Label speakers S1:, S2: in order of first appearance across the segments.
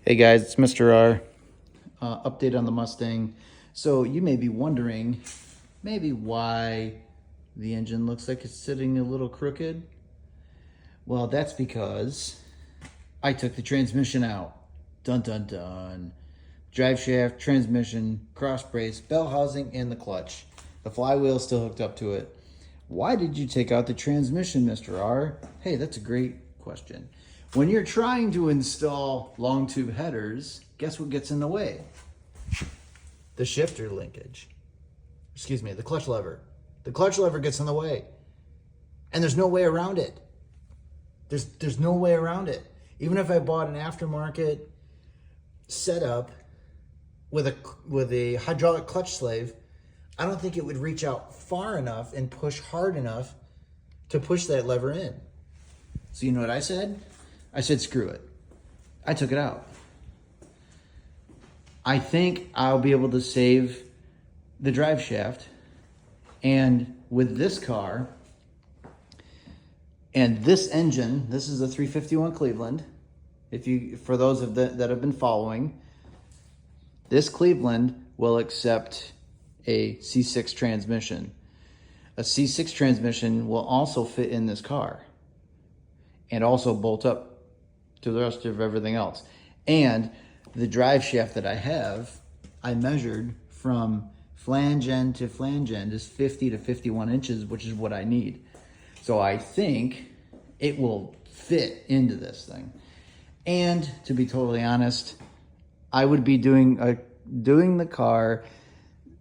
S1: Hey guys, it's Mr. R. Update on the Mustang. So you may be wondering maybe why the engine looks like it's sitting a little crooked. Well, that's because I took the transmission out. Dun dun dun. Drive shaft, transmission, cross brace, bell housing, and the clutch. The flywheel is still hooked up to it. Why did you take out the transmission, Mr. R? Hey, that's a great question. When you're trying to install long tube headers, guess what gets in the way? The shifter linkage. Excuse me, the clutch lever. The clutch lever gets in the way. And there's no way around it. There's no way around it. Even if I bought an aftermarket setup with a hydraulic clutch slave, I don't think it would reach out far enough and push hard enough to push that lever in. So you know what I said? I said, screw it. I took it out. I think I'll be able to save the drive shaft. And with this car and this engine, this is a 351 Cleveland. For those that have been following, this Cleveland will accept a C6 transmission. A C6 transmission will also fit in this car and also bolt up to the rest of everything else. And the drive shaft that I have, I measured from flange end to flange end is 50 to 51 inches, which is what I need. So I think it will fit into this thing. And to be totally honest, I would be doing the car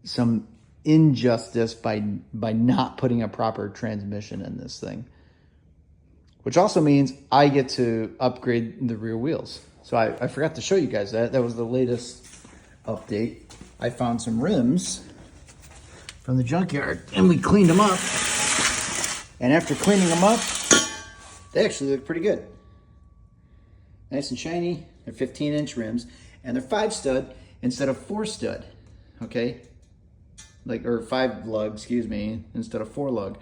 S1: some injustice by not putting a proper transmission in this thing, which also means I get to upgrade the rear wheels. So I forgot to show you guys that. That was the latest update. I found some rims from the junkyard and we cleaned them up. And after cleaning them up, they actually look pretty good. Nice and shiny. They're 15-inch rims and they're 5-stud instead of 4-stud. Okay? Or 5-lug, excuse me, instead of 4-lug.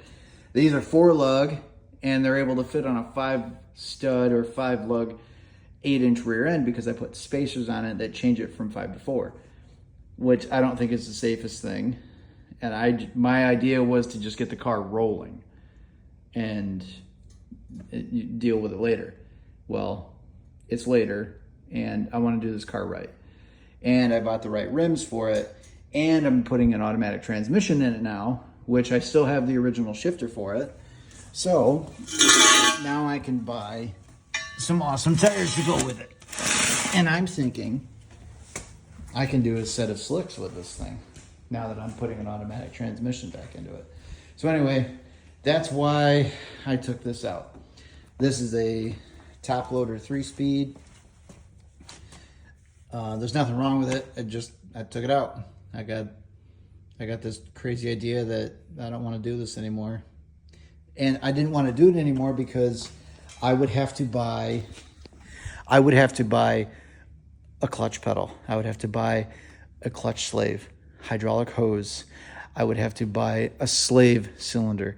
S1: These are 4-lug and they're able to fit on a 5-stud or 5-lug 8-inch rear end because I put spacers on it that change it from 5 to 4, which I don't think is the safest thing. And my idea was to just get the car rolling and deal with it later. Well, it's later and I want to do this car right. And I bought the right rims for it and I'm putting an automatic transmission in it now, which I still have the original shifter for it. So now I can buy some awesome tires to go with it. And I'm thinking I can do a set of slicks with this thing now that I'm putting an automatic transmission back into it. So anyway, that's why I took this out. This is a top loader 3-speed. There's nothing wrong with it. I took it out. I got this crazy idea that I don't want to do this anymore. And I didn't want to do it anymore because I would have to buy a clutch pedal. I would have to buy a clutch slave, hydraulic hose. I would have to buy a slave cylinder.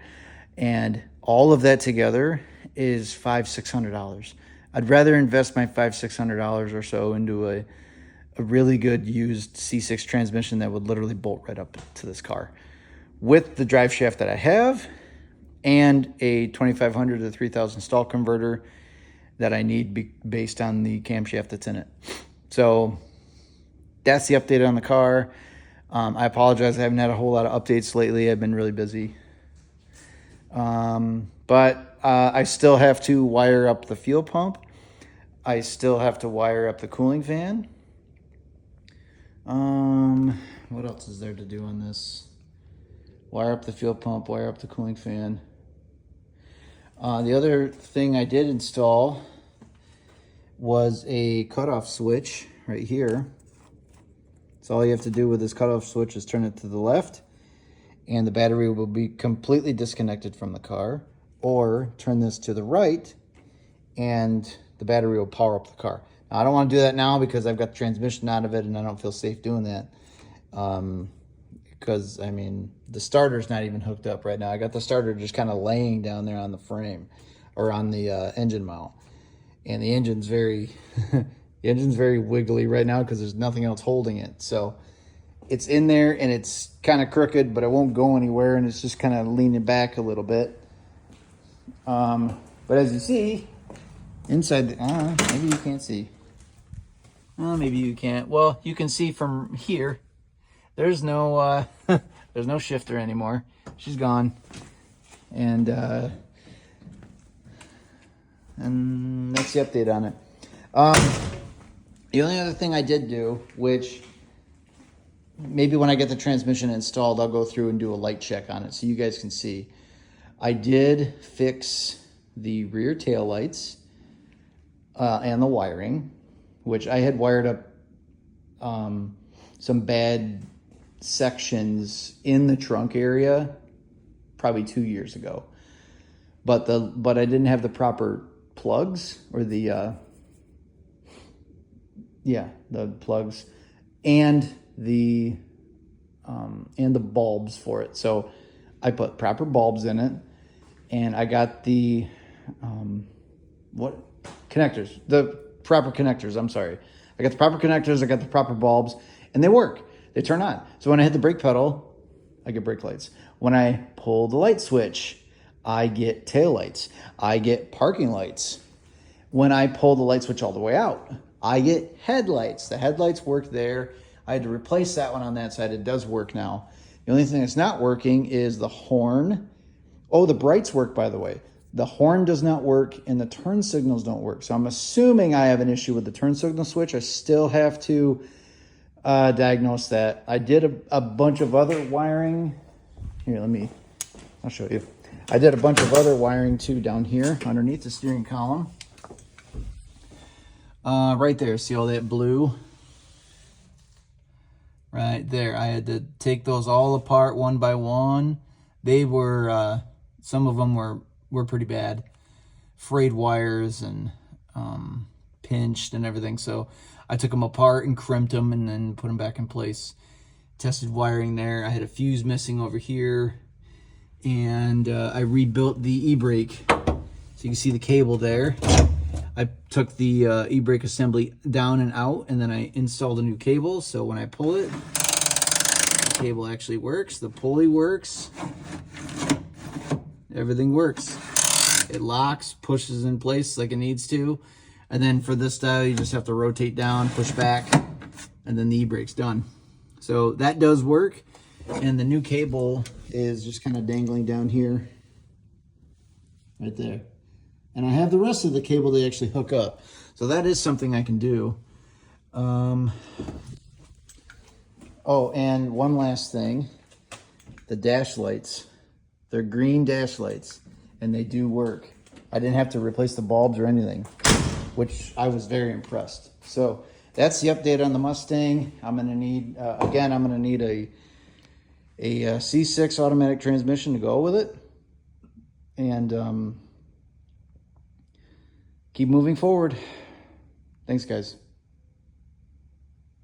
S1: And all of that together is $500-600. I'd rather invest my $500-600 or so into a really good used C6 transmission that would literally bolt right up to this car with the drive shaft that I have and a 2500 to 3000 stall converter that I need based on the camshaft that's in it. So that's the update on the car. I apologize. I haven't had a whole lot of updates lately. I've been really busy. But I still have to wire up the fuel pump. I still have to wire up the cooling fan. What else is there to do on this? Wire up the fuel pump, wire up the cooling fan. The other thing I did install was a cutoff switch right here. So all you have to do with this cutoff switch is turn it to the left and the battery will be completely disconnected from the car, or turn this to the right and the battery will power up the car. Now, I don't want to do that now because I've got the transmission out of it and I don't feel safe doing that. Because, I mean, the starter's not even hooked up right now. I got the starter just kind of laying down there on the frame or on the engine mount. And the engine's very, The engine's very wiggly right now because there's nothing else holding it. So it's in there and it's kind of crooked, but it won't go anywhere, and it's just kind of leaning back a little bit. But as you see, inside, maybe you can't see. Maybe you can't. Well, you can see from here, there's no there's no shifter anymore. She's gone. And that's the update on it. The only other thing I did do, which maybe when I get the transmission installed, I'll go through and do a light check on it so you guys can see. I did fix the rear tail lights and the wiring, which I had wired up some bad sections in the trunk area probably 2 years ago. But I didn't have the proper plugs, or the plugs and the bulbs for it. So I put proper bulbs in it, and I got the connectors, the proper connectors. I'm sorry. I got the proper connectors, I got the proper bulbs, and they work. They turn on. So when I hit the brake pedal, I get brake lights. When I pull the light switch, I get tail lights. I get parking lights. When I pull the light switch all the way out, I get headlights. The headlights work there. I had to replace that one on that side. It does work now. The only thing that's not working is the horn. Oh, the brights work, by the way. The horn does not work and the turn signals don't work. So I'm assuming I have an issue with the turn signal switch. I still have to diagnose that. I did a bunch of other wiring. Here, I'll show you. I did a bunch of other wiring too down here underneath the steering column. Right there, see all that blue? Right there. I had to take those all apart one by one. They were, some of them were pretty bad. Frayed wires and pinched and everything. So I took them apart and crimped them and then put them back in place. Tested wiring there. I had a fuse missing over here. And I rebuilt the e-brake. So you can see the cable there. I took the e-brake assembly down and out, and then I installed a new cable. So when I pull it, the cable actually works. The pulley works. Everything works. It locks, pushes in place like it needs to. And then for this style, you just have to rotate down, push back, and then the e-brake's done. So that does work. And the new cable is just kind of dangling down here, right there. And I have the rest of the cable they actually hook up. So that is something I can do. Oh, and one last thing. The dash lights. They're green dash lights, and they do work. I didn't have to replace the bulbs or anything, which I was very impressed. So that's the update on the Mustang. I'm gonna need, again, I'm gonna need a C6 automatic transmission to go with it. And keep moving forward. Thanks, guys.